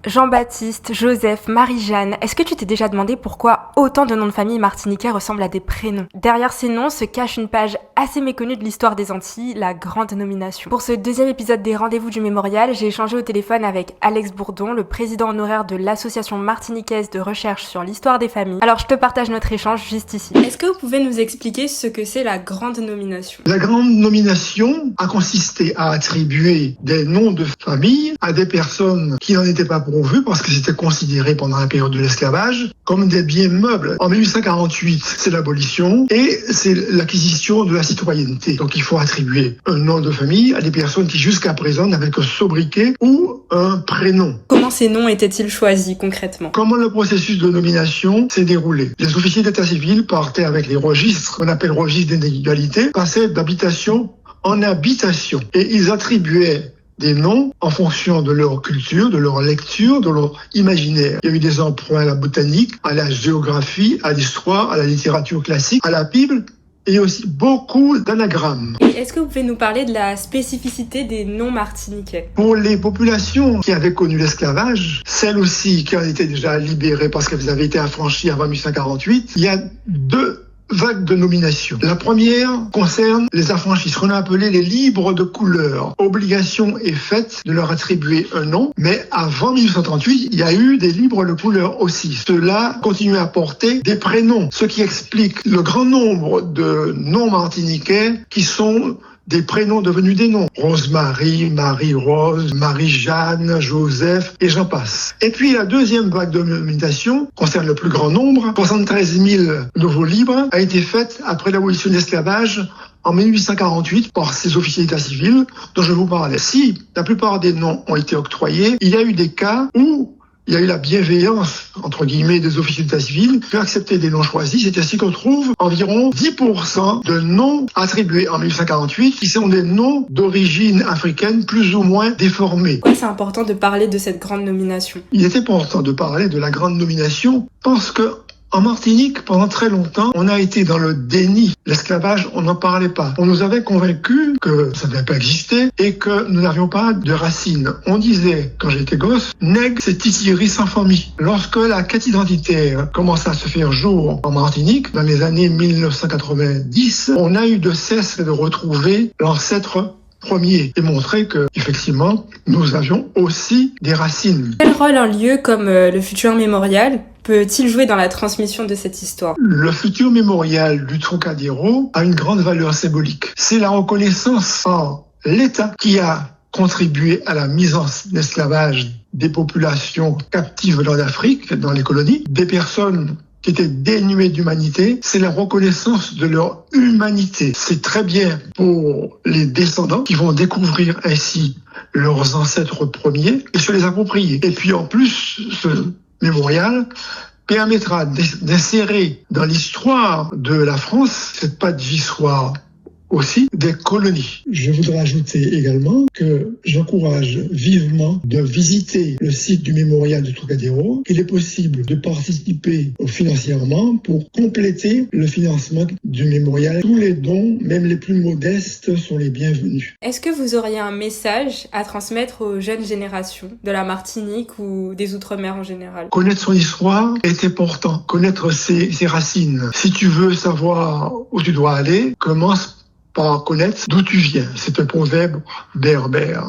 Jean-Baptiste, Joseph, Marie-Jeanne, est-ce que tu t'es déjà demandé pourquoi autant de noms de famille martiniquais ressemblent à des prénoms? Derrière ces noms se cache une page assez méconnue de l'histoire des Antilles, la Grande Nomination. Pour ce deuxième épisode des Rendez-vous du Mémorial, j'ai échangé au téléphone avec Alex Bourdon, le président honoraire de l'Association martiniquaise de recherche sur l'histoire des familles. Alors je te partage notre échange juste ici. Est-ce que vous pouvez nous expliquer ce que c'est la Grande Nomination? La Grande Nomination a consisté à attribuer des noms de famille à des personnes qui n'en étaient pas pourvues parce que c'était considéré pendant la période de l'esclavage comme des biens meubles. En 1848, c'est l'abolition et c'est l'acquisition de la citoyenneté. Donc il faut attribuer un nom de famille à des personnes qui jusqu'à présent n'avaient que sobriquet ou un prénom. Comment ces noms étaient-ils choisis concrètement? Comment le processus de nomination s'est déroulé? Les officiers d'état civil partaient avec les registres, qu'on appelle registres d'inégalité, passaient d'habitation en habitation et ils attribuaient des noms en fonction de leur culture, de leur lecture, de leur imaginaire. Il y a eu des emprunts à la botanique, à la géographie, à l'histoire, à la littérature classique, à la Bible, et aussi beaucoup d'anagrammes. Et est-ce que vous pouvez nous parler de la spécificité des noms martiniquais? Pour les populations qui avaient connu l'esclavage, celles aussi qui en étaient déjà libérées parce qu'elles avaient été affranchies avant 1848, il y a deux vagues de nomination. La première concerne les affranchis, ce qu'on a appelé les libres de couleur. Obligation est faite de leur attribuer un nom, mais avant 1838, il y a eu des libres de couleur aussi. Ceux-là continuent à porter des prénoms, ce qui explique le grand nombre de noms martiniquais qui sont des prénoms devenus des noms. Rose-Marie, Marie-Rose, Marie-Jeanne, Joseph, et j'en passe. Et puis la deuxième vague de nomination concerne le plus grand nombre. 73 000 nouveaux libres a été faite après l'abolition de l'esclavage en 1848 par ces officiers d'état civil dont je vous parlais. Si la plupart des noms ont été octroyés, il y a eu des cas où il y a eu la bienveillance, entre guillemets, des officiers d'état civil qui ont accepté des noms choisis. C'est ainsi qu'on trouve environ 10% de noms attribués en 1848 qui sont des noms d'origine africaine plus ou moins déformés. Pourquoi c'est important de parler de cette grande nomination? Il est important de parler de la grande nomination parce que en Martinique, pendant très longtemps, on a été dans le déni. L'esclavage, on n'en parlait pas. On nous avait convaincus que ça n'avait pas existé et que nous n'avions pas de racines. On disait, quand j'étais gosse, nègre, c'est titillerie sans famille. Lorsque la quête identitaire commença à se faire jour en Martinique, dans les années 1990, on a eu de cesse de retrouver l'ancêtre premier et montrer que, effectivement, nous avions aussi des racines. Quel rôle un lieu comme le futur mémorial peut-il jouer dans la transmission de cette histoire? Le futur mémorial du Trocadéro a une grande valeur symbolique. C'est la reconnaissance en l'État qui a contribué à la mise en esclavage des populations captives dans l'Afrique, dans les colonies, des personnes qui étaient dénuées d'humanité, c'est la reconnaissance de leur humanité. C'est très bien pour les descendants qui vont découvrir ainsi leurs ancêtres premiers et se les approprier. Et puis en plus, ce mémorial permettra d'insérer dans l'histoire de la France cette patte d'histoire aussi des colonies. Je voudrais ajouter également que j'encourage vivement de visiter le site du mémorial du Trocadéro. Il est possible de participer financièrement pour compléter le financement du mémorial. Tous les dons, même les plus modestes, sont les bienvenus. Est-ce que vous auriez un message à transmettre aux jeunes générations de la Martinique ou des Outre-mer en général? Connaître son histoire est important. Connaître ses racines. Si tu veux savoir où tu dois aller, commence par connaître d'où tu viens. C'est un proverbe berbère.